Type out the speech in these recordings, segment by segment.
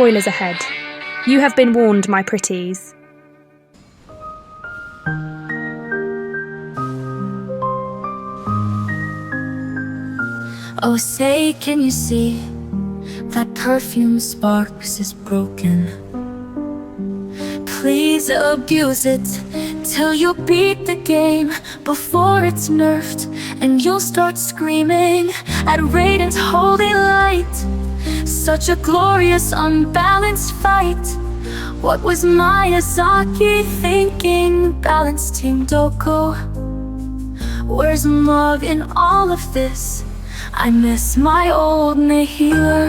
spoilers ahead. You have been warned, my pretties. Oh, say, can you see that perfume sparks is broken? Please abuse it till you beat the game before it's nerfed, and you'll start screaming at Raiden's holy light. Such a glorious, unbalanced fight. What was Miyazaki thinking? Balanced Team Doko. Where's love in all of this? I miss my old Nihil.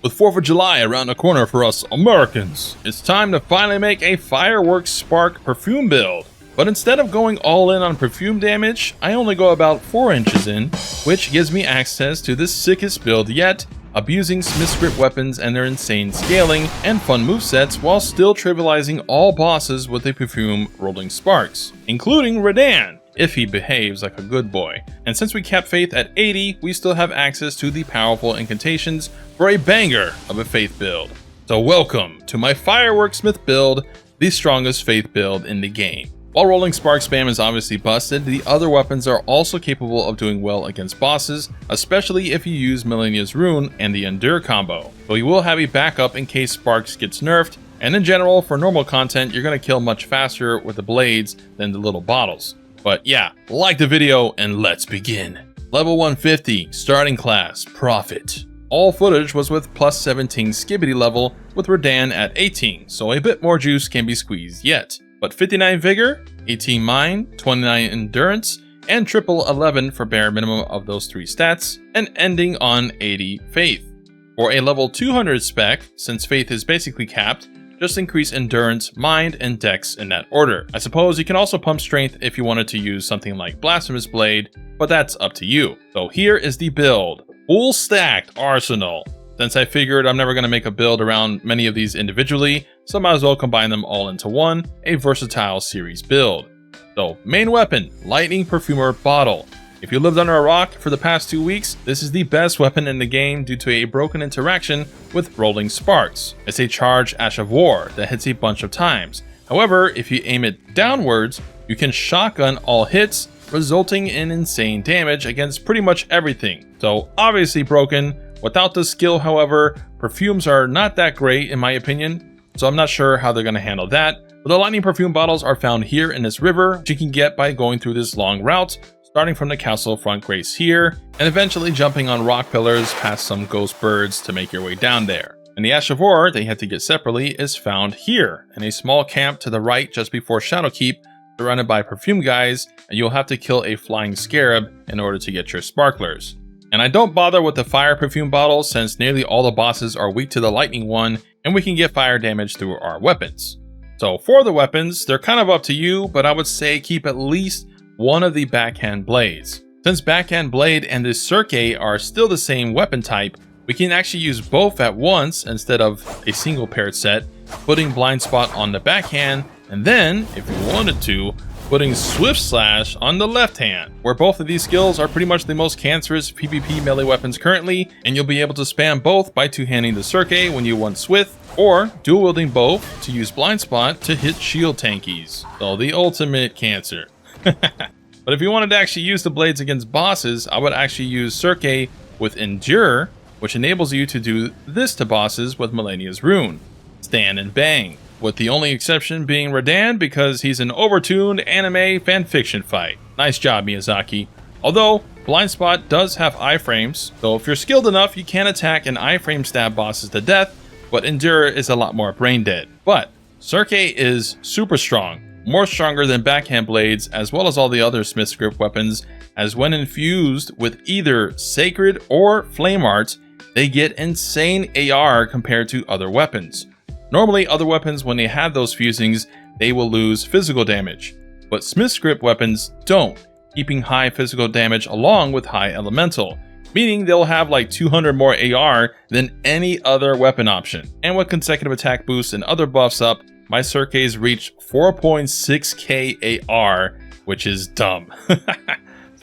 With 4th of July around the corner for us Americans, it's time to finally make a fireworks spark perfume build. But instead of going all in on perfume damage, I only go about 4 inches in, which gives me access to the sickest build yet, abusing smithscript weapons and their insane scaling and fun movesets while still trivializing all bosses with a perfume rolling sparks, including Radahn, if he behaves like a good boy. And since we kept Faith at 80, we still have access to the powerful Incantations for a banger of a Faith build. So welcome to my Fireworks Smith build, the strongest Faith build in the game. While rolling spark spam is obviously busted, the other weapons are also capable of doing well against bosses, especially if you use Millennia's Rune and the Endure combo. So you will have a backup in case sparks gets nerfed, and in general, for normal content, you're going to kill much faster with the blades than the little bottles. But yeah, like the video and let's begin. Level 150, starting class, Prophet. All footage was with plus 17 skibbity level with Radahn at 18, so a bit more juice can be squeezed yet. But 59 vigor, 18 mind, 29 endurance, and triple 11 for bare minimum of those 3 stats, and ending on 80 faith. For a level 200 spec, since faith is basically capped, just increase endurance, mind, and dex in that order. I suppose you can also pump strength if you wanted to use something like Blasphemous Blade, but that's up to you. So here is the build. Full stacked arsenal. Since I figured I'm never going to make a build around many of these individually, so I might as well combine them all into one, a versatile series build. So, main weapon, Lightning Perfumer Bottle. If you lived under a rock for the past 2 weeks, this is the best weapon in the game due to a broken interaction with Rolling Sparks. It's a charged Ash of War that hits a bunch of times. However, if you aim it downwards, you can shotgun all hits, resulting in insane damage against pretty much everything. So, obviously broken. Without this skill, however, perfumes are not that great in my opinion, so I'm not sure how they're going to handle that. But the lightning perfume bottles are found here in this river, which you can get by going through this long route, starting from the castle front grace here, and eventually jumping on rock pillars past some ghost birds to make your way down there. And the Ash of War that you have to get separately is found here, in a small camp to the right just before Shadowkeep, surrounded by perfume guys, and you'll have to kill a flying scarab in order to get your sparklers. And I don't bother with the fire perfume bottles since nearly all the bosses are weak to the lightning one, and we can get fire damage through our weapons. So for the weapons, they're kind of up to you, but I would say keep at least one of the backhand blades. Since backhand blade and the Cirque are still the same weapon type, we can actually use both at once instead of a single paired set, putting blind spot on the backhand, and then, if you wanted to, putting Swift Slash on the left hand, where both of these skills are pretty much the most cancerous PvP melee weapons currently, and you'll be able to spam both by two-handing the Cirque when you want Swift, or dual-wielding both to use Blind Spot to hit shield tankies. So the ultimate cancer. But if you wanted to actually use the blades against bosses, I would actually use Cirque with Endure, which enables you to do this to bosses with Millennia's Rune. Stand and bang. With the only exception being Radahn because he's an overtuned anime fanfiction fight. Nice job, Miyazaki. Although, Blind Spot does have iframes, so if you're skilled enough, you can attack and iframe stab bosses to death, but Endure is a lot more brain dead. But Cirque is super strong, more stronger than backhand blades as well as all the other smithscript weapons, as when infused with either sacred or flame art, they get insane AR compared to other weapons. Normally, other weapons, when they have those fusings, they will lose physical damage, but smithscript weapons don't, keeping high physical damage along with high elemental, meaning they'll have like 200 more AR than any other weapon option. And with consecutive attack boosts and other buffs up, my Cirques reach 4.6k AR, which is dumb.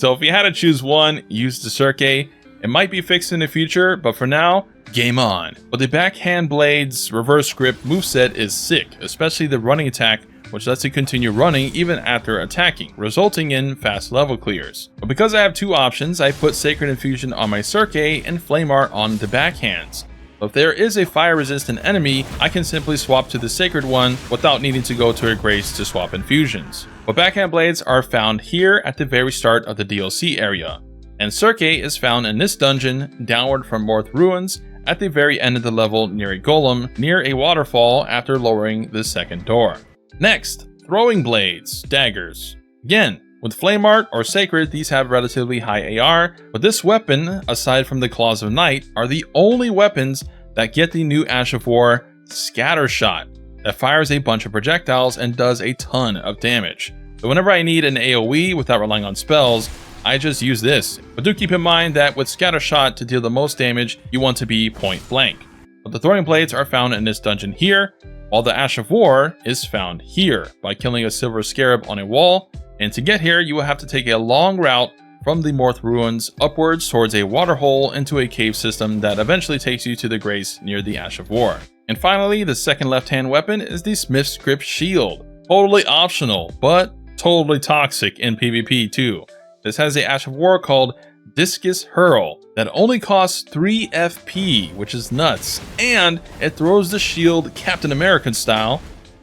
So if you had to choose one, use the Cirque. It might be fixed in the future, but for now, game on. But the backhand blade's reverse script moveset is sick, especially the running attack, which lets you continue running even after attacking, resulting in fast level clears. But because I have two options, I put Sacred Infusion on my Cirque and Flame Art on the backhands. But if there is a fire resistant enemy, I can simply swap to the Sacred one without needing to go to a Grace to swap infusions. But backhand blades are found here at the very start of the DLC area, and Cirque is found in this dungeon downward from Morth Ruins at the very end of the level near a golem near a waterfall after lowering the second door. Next, throwing blades, daggers. Again, with Flame Art or Sacred, these have relatively high AR, but this weapon, aside from the Claws of Night, are the only weapons that get the new Ash of War Scatter Shot that fires a bunch of projectiles and does a ton of damage. So whenever I need an AoE without relying on spells, I just use this. But do keep in mind that with Scatter Shot, to deal the most damage, you want to be point blank. But the throwing blades are found in this dungeon here, while the Ash of War is found here by killing a silver scarab on a wall, and to get here you will have to take a long route from the Morth Ruins upwards towards a waterhole into a cave system that eventually takes you to the Grace near the Ash of War. And finally, the second left-hand weapon is the smithscript shield. Totally optional, but totally toxic in PvP too. This has a Ash of War called Discus Hurl that only costs 3 FP, which is nuts, and it throws the shield Captain American style,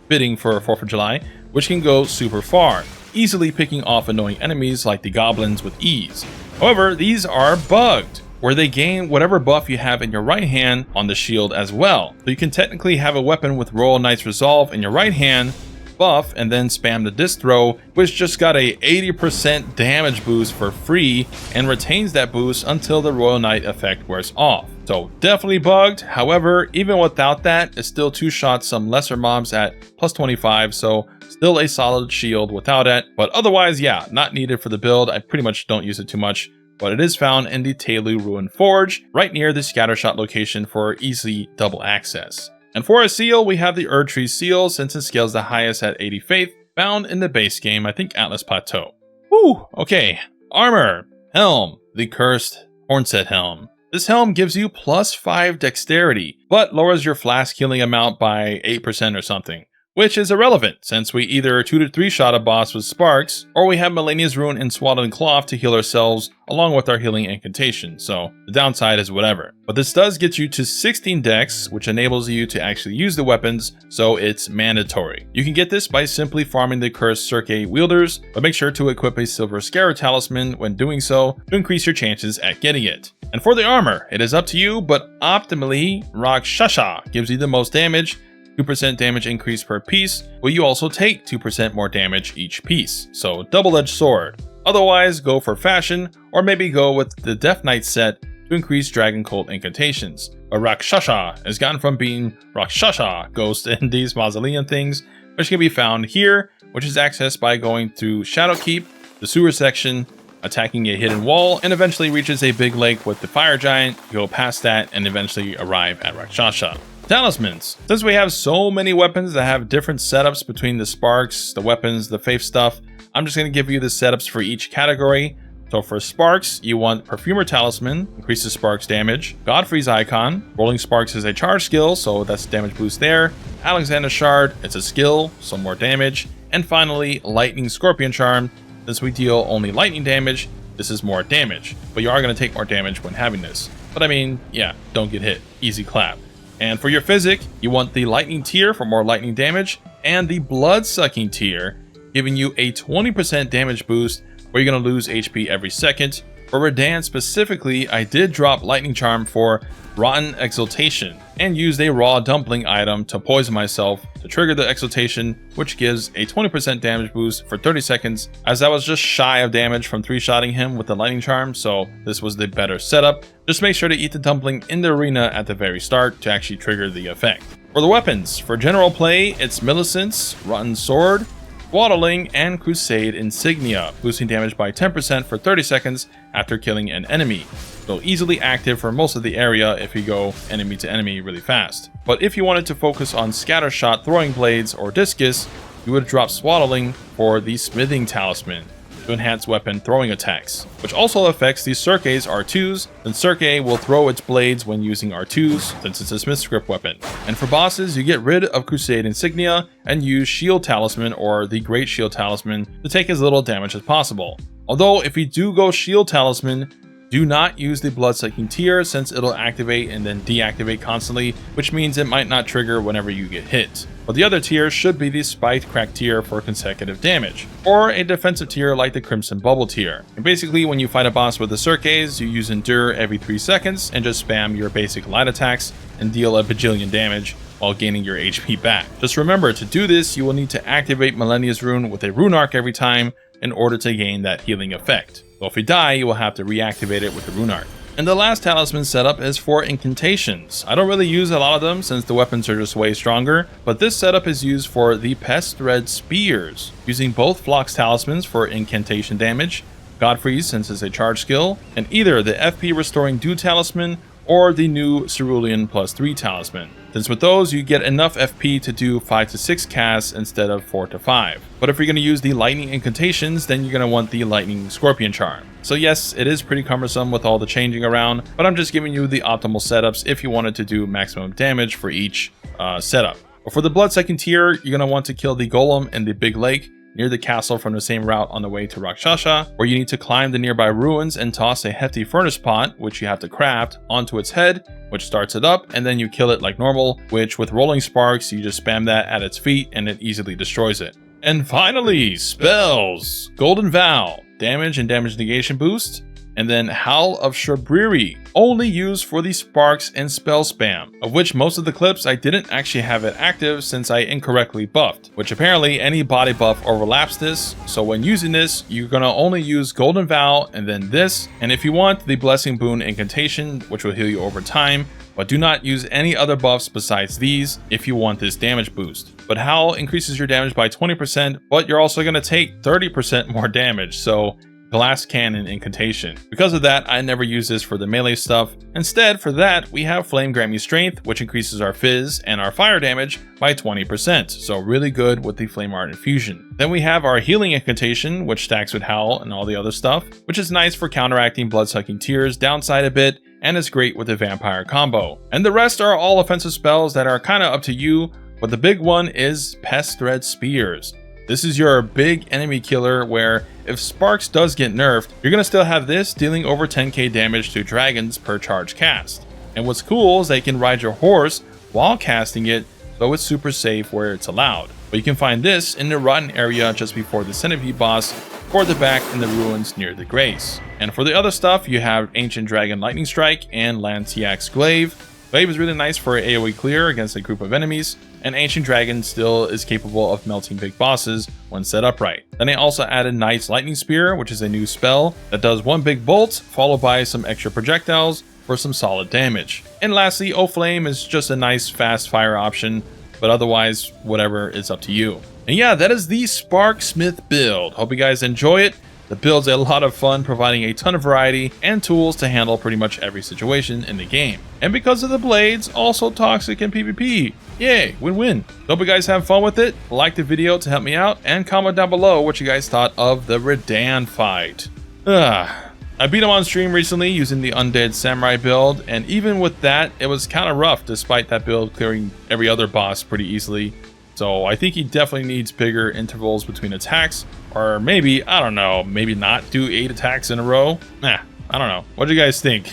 fitting for 4th of July, which can go super far, easily picking off annoying enemies like the goblins with ease. However, these are bugged, where they gain whatever buff you have in your right hand on the shield as well. So you can technically have a weapon with Royal Knight's Resolve in your right hand, buff, and then spam the disc throw, which just got a 80% damage boost for free and retains that boost until the Royal Knight effect wears off. So definitely bugged. However, even without that, it still two-shots some lesser mobs at plus 25, so still a solid shield without it. But otherwise, yeah, not needed for the build. I pretty much don't use it too much, but it is found in the Telu Ruin Forge, right near the Scattershot location for easy double access. And for a seal, we have the Erdtree seal, since it scales the highest at 80 faith, found in the base game, I think Atlas Plateau. Whew, okay. Armor, helm, the cursed Hornset helm. This helm gives you plus 5 dexterity, but lowers your flask healing amount by 8% or something, which is irrelevant since we either 2 to 3 shot a boss with sparks, or we have Melania's Rune and Swaddling Cloth to heal ourselves along with our healing incantation, so the downside is whatever. But this does get you to 16 dex, which enables you to actually use the weapons, so it's mandatory. You can get this by simply farming the cursed Cirque wielders, but make sure to equip a silver scarab talisman when doing so to increase your chances at getting it. And for the armor, it is up to you, but optimally, rhaksasha gives you the most damage, 2% damage increase per piece, but you also take 2% more damage each piece, so double-edged sword. Otherwise, go for fashion, or maybe go with the Death Knight set to increase Dragon Cult incantations. But Rhaksasha has gone from being Rhaksasha Ghost in these mausoleum things, which can be found here, which is accessed by going through Shadowkeep, the sewer section, attacking a hidden wall, and eventually reaches a big lake with the fire giant, go past that, and eventually arrive at Rhaksasha. Talismans. Since we have so many weapons that have different setups between the sparks, the weapons, the faith stuff, I'm just going to give you the setups for each category. So for sparks, you want Perfumer Talisman, increases sparks damage. Godfrey's Icon, rolling sparks is a charge skill, so that's damage boost there. Alexander Shard, it's a skill, so more damage. And finally, Lightning Scorpion Charm. Since we deal only lightning damage, this is more damage, but you are going to take more damage when having this. But I mean, yeah, don't get hit. Easy clap. And for your physic, you want the lightning tier for more lightning damage, and the blood sucking tier, giving you a 20% damage boost where you're going to lose HP every second. For radahn specifically, I did drop lightning charm for rotten exaltation and used a raw dumpling item to poison myself to trigger the exaltation, which gives a 20% damage boost for 30 seconds, as I was just shy of damage from 3-shotting him with the lightning charm, so this was the better setup. Just make sure to eat the dumpling in the arena at the very start to actually trigger the effect. For the weapons, for general play, it's Millicent's Rotten Sword, Swaddling, and Crusade Insignia, boosting damage by 10% for 30 seconds after killing an enemy. So easily active for most of the area if you go enemy to enemy really fast. But if you wanted to focus on Scattershot, Throwing Blades, or Discus, you would drop Swaddling for the Smithing Talisman. to enhance weapon throwing attacks, which also affects the Cirque's R2s, since Cirque will throw its blades when using R2s, since it's a smithscript weapon. And for bosses, you get rid of Crusade Insignia and use Shield Talisman or the Great Shield Talisman to take as little damage as possible. Although, if you do go Shield Talisman, do not use the blood-sucking tier since it'll activate and then deactivate constantly, which means it might not trigger whenever you get hit. But the other tier should be the Spiked Crack tier for consecutive damage, or a defensive tier like the Crimson Bubble tier. And basically, when you fight a boss with the Cirques, you use Endure every 3 seconds and just spam your basic light attacks and deal a bajillion damage while gaining your HP back. Just remember, to do this, you will need to activate Millennia's Rune with a Rune Arc every time in order to gain that healing effect. So if you die, you will have to reactivate it with the Rune Arc. And the last talisman setup is for Incantations. I don't really use a lot of them since the weapons are just way stronger, but this setup is used for the Pest Thread Spears, using both Phlox talismans for incantation damage, Godfrey's since it's a charge skill, and either the FP Restoring Dew talisman or the new Cerulean +3 talisman, since with those you get enough FP to do 5 to 6 casts instead of 4 to 5. But if you're going to use the lightning incantations, then you're going to want the lightning scorpion charm. So yes, it is pretty cumbersome with all the changing around, but I'm just giving you the optimal setups if you wanted to do maximum damage for each setup. But for the blood-sucking tier, you're going to want to kill the golem in the big lake near the castle from the same route on the way to Rhaksasha, where you need to climb the nearby ruins and toss a hefty furnace pot, which you have to craft, onto its head, which starts it up, and then you kill it like normal, which with rolling sparks, you just spam that at its feet and it easily destroys it. And finally, spells. Golden Vow, damage and damage negation boost, and then Howl of Shabriri, only used for the sparks and spell spam, of which most of the clips I didn't actually have it active since I incorrectly buffed, which apparently any body buff overlaps this, so when using this, you're gonna only use Golden Vow and then this, and if you want the Blessing Boon Incantation, which will heal you over time, but do not use any other buffs besides these if you want this damage boost. But Howl increases your damage by 20%, but you're also gonna take 30% more damage, so Glass Cannon Incantation. Because of that, I never use this for the melee stuff. Instead, for that, we have Flame Grant Me Strength, which increases our fizz and our fire damage by 20%, so really good with the Flame Art Infusion. Then we have our Healing Incantation, which stacks with Howl and all the other stuff, which is nice for counteracting blood-sucking tears downside a bit, and is great with the vampire combo. And the rest are all offensive spells that are kinda up to you, but the big one is Pest Thread Spears. This is your big enemy killer where if Sparks does get nerfed, you're going to still have this dealing over 10k damage to dragons per charge cast. And what's cool is they can ride your horse while casting it, so it's super safe where it's allowed. But you can find this in the rotten area just before the centipede boss, or the back in the ruins near the Grace. And for the other stuff, you have Ancient Dragon Lightning Strike and Lantiak's Glaive. Glaive is really nice for AoE clear against a group of enemies, and Ancient Dragon still is capable of melting big bosses when set up right. Then they also added Knight's Lightning Spear, which is a new spell that does one big bolt followed by some extra projectiles for some solid damage. And lastly, O-Flame is just a nice fast fire option, but otherwise, whatever is up to you. And yeah, that is the Spark Smith build. Hope you guys enjoy it. The build's a lot of fun, providing a ton of variety and tools to handle pretty much every situation in the game. And because of the blades, also toxic in PvP. Yay, win-win. Hope you guys have fun with it. Like the video to help me out, and comment down below what you guys thought of the radahn fight. I beat him on stream recently using the Undead Samurai build, and even with that, it was kind of rough despite that build clearing every other boss pretty easily. So I think he definitely needs bigger intervals between attacks, or maybe, I don't know, maybe not do 8 attacks in a row. I don't know. What do you guys think?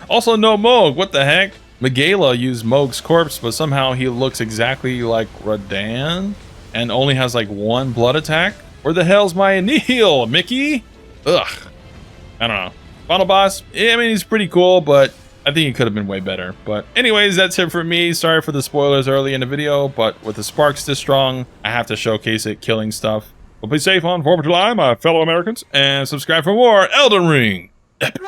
Also, no Moog, what the heck? Megala used Moog's corpse, but somehow he looks exactly like radahn and only has like 1 blood attack? Where the hell's my Anil, Mickey? Ugh. I don't know. Final boss, I mean, he's pretty cool, but I think it could have been way better. But anyways, that's it for me. Sorry for the spoilers early in the video, but with the sparks this strong, I have to showcase it killing stuff. Well, be safe on 4th of July, my fellow Americans, and subscribe for more Elden Ring. Epic.